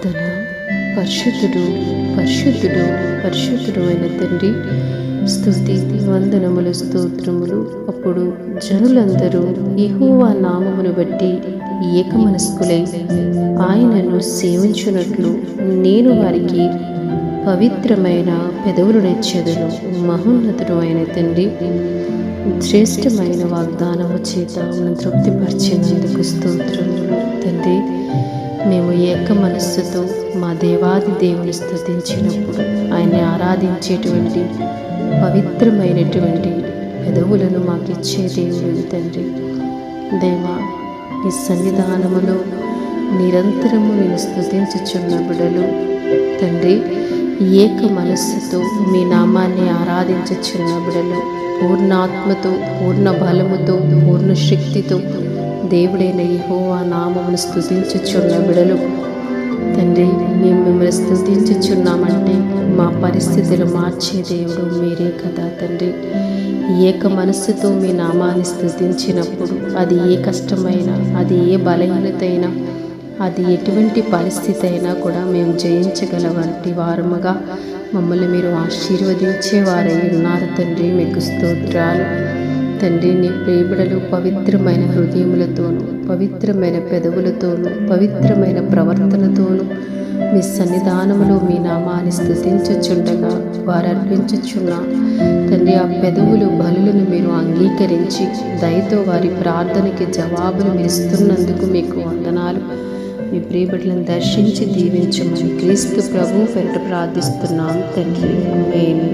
ప్రార్థన. పరిశుద్ధుడు పరిశుద్ధుడు పరిశుద్ధుడు అయిన తండ్రి, స్తుతి వందనములు స్తోత్రములు. అప్పుడు జనులందరూ యెహోవా నామమును బట్టి ఏకమనస్కులై ఆయనను సేవించునట్లు నేను వారికి పవిత్రమైన పెదవులనిచ్చెదను. మహోన్నతుడు అయిన తండ్రి, శ్రేష్టమైన వాగ్దానము చేత మనం తృప్తిపరిచినందుకు స్తోత్రములు తండ్రి. మేము ఏక మనస్సుతో మా దేవాది దేవుని స్తుతించినప్పుడు ఆయన్ని ఆరాధించేటువంటి పవిత్రమైనటువంటి పెదవులను మాకు ఇచ్చే దేవుడు తండ్రి. దేవా, నీ సన్నిధానములో నిరంతరము నేను స్తుతించుచున్న బిడలు తండ్రి, ఏక మనస్సుతో మీ నామాన్ని ఆరాధించుచున్న బిడలు పూర్ణాత్మతో, పూర్ణ బలముతో, పూర్ణ శక్తితో దేవుడైన యెహోవా నామమును స్తుతించుచున్న బిడలు తండ్రి, మేము మిమ్మల్ని స్తుతించుచున్నామంటే మా పరిస్థితులు మార్చే దేవుడు మీరే కదా తండ్రి. ఏక మనస్సుతో మీ నామాన్ని స్తుతించినప్పుడు అది ఏ కష్టమైనా, అది ఏ బలహీనత అయినా, అది ఎటువంటి పరిస్థితి అయినా కూడా మేము జయించగలవంటి వారముగా మమ్మల్ని మీరు ఆశీర్వదించేవారై ఉన్నారు తండ్రి. మీకు స్తోత్రాలు తండ్రి. నీ ప్రియబిడలు పవిత్రమైన హృదయములతోనూ, పవిత్రమైన పెదవులతోనూ, పవిత్రమైన ప్రవర్తనతోనూ మీ సన్నిధానములో మీ నామాన్ని స్తుతించుచుండగా వారు అర్పించుచున్న తండ్రి ఆ పెదవులు బలులను మీరు అంగీకరించి దయతో వారి ప్రార్థనకి జవాబులు మీరు ఇస్తున్నందుకు మీకు వందనాలు. మీ ప్రియబిడలను దర్శించి దీవించమని క్రీస్తు ప్రభువు పేరిట ప్రార్థిస్తున్నాం తండ్రి. ఆమేన్.